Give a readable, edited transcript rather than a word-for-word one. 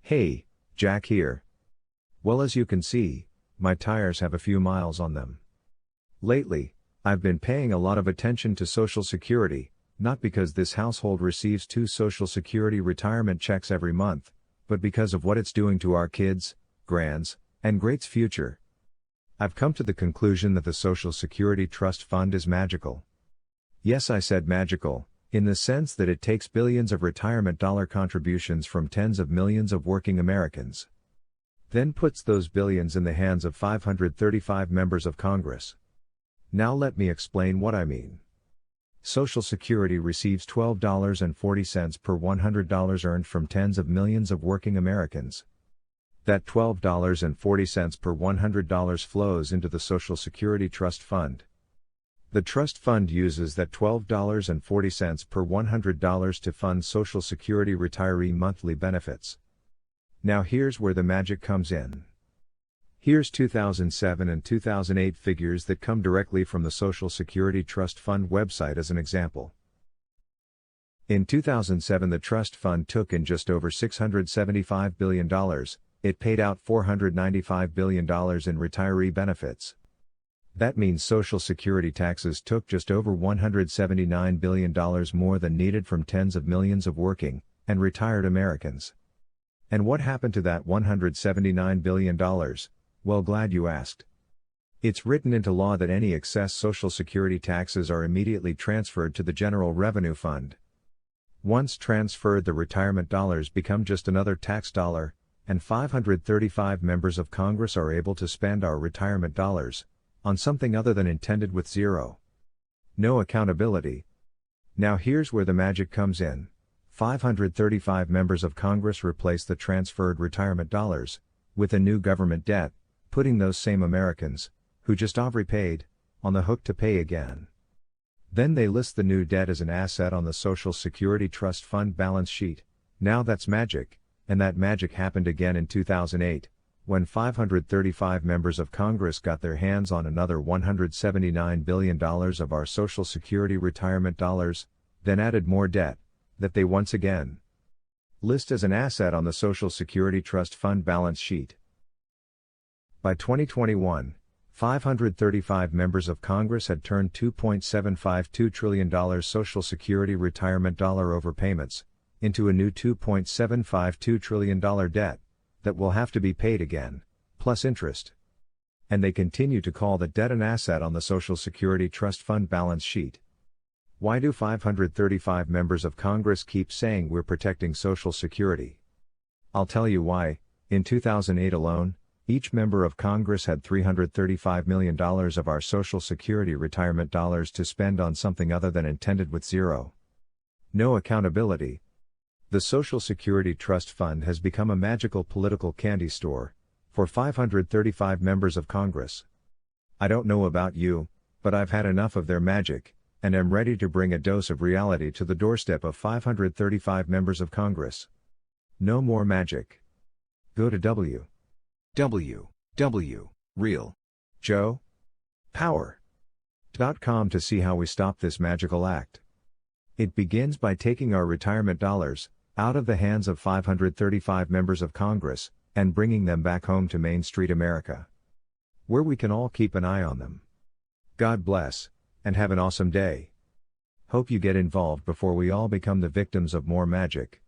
Hey, Jack here. Well, as you can see, my tires have a few miles on them. Lately, I've been paying a lot of attention to Social Security, not because this household receives 2 Social Security retirement checks every month, but because of what it's doing to our kids, grands, and greats' future. I've come to the conclusion that the Social Security Trust Fund is magical. Yes, I said magical, in the sense that it takes billions of retirement dollar contributions from tens of millions of working Americans, then puts those billions in the hands of 535 members of Congress. Now let me explain what I mean. Social Security receives $12.40 per $100 earned from tens of millions of working Americans. That $12.40 per $100 flows into the Social Security Trust Fund. The trust fund uses that $12.40 per $100 to fund Social Security retiree monthly benefits. Now here's where the magic comes in. Here's 2007 and 2008 figures that come directly from the Social Security Trust Fund website as an example. In 2007, the trust fund took in just over $675 billion, it paid out $495 billion in retiree benefits. That means Social Security taxes took just over $179 billion more than needed from tens of millions of working and retired Americans. And what happened to that $179 billion? Well, glad you asked. It's written into law that any excess Social Security taxes are immediately transferred to the General Revenue Fund. Once transferred, the retirement dollars become just another tax dollar, and 535 members of Congress are able to spend our retirement dollars on something other than intended with zero. No accountability. Now here's where the magic comes in. 535 members of Congress replace the transferred retirement dollars with a new government debt, putting those same Americans, who just repaid, on the hook to pay again. Then they list the new debt as an asset on the Social Security Trust Fund balance sheet. Now that's magic, and that magic happened again in 2008, when 535 members of Congress got their hands on another $179 billion of our Social Security retirement dollars, then added more debt, that they once again list as an asset on the Social Security Trust Fund balance sheet. By 2021, 535 members of Congress had turned $2.752 trillion Social Security retirement dollar overpayments into a new $2.752 trillion debt that will have to be paid again, plus interest. And they continue to call the debt an asset on the Social Security Trust Fund balance sheet. Why do 535 members of Congress keep saying we're protecting Social Security? I'll tell you why. In 2008 alone, each member of Congress had $335 million of our Social Security retirement dollars to spend on something other than intended with zero. No accountability. The Social Security Trust Fund has become a magical political candy store for 535 members of Congress. I don't know about you, but I've had enough of their magic, and am ready to bring a dose of reality to the doorstep of 535 members of Congress. No more magic. Go to www.realjoepower.com to see how we stop this magical act. It begins by taking our retirement dollars out of the hands of 535 members of Congress and bringing them back home to Main Street America, where we can all keep an eye on them. God bless, and have an awesome day. Hope you get involved before we all become the victims of more magic.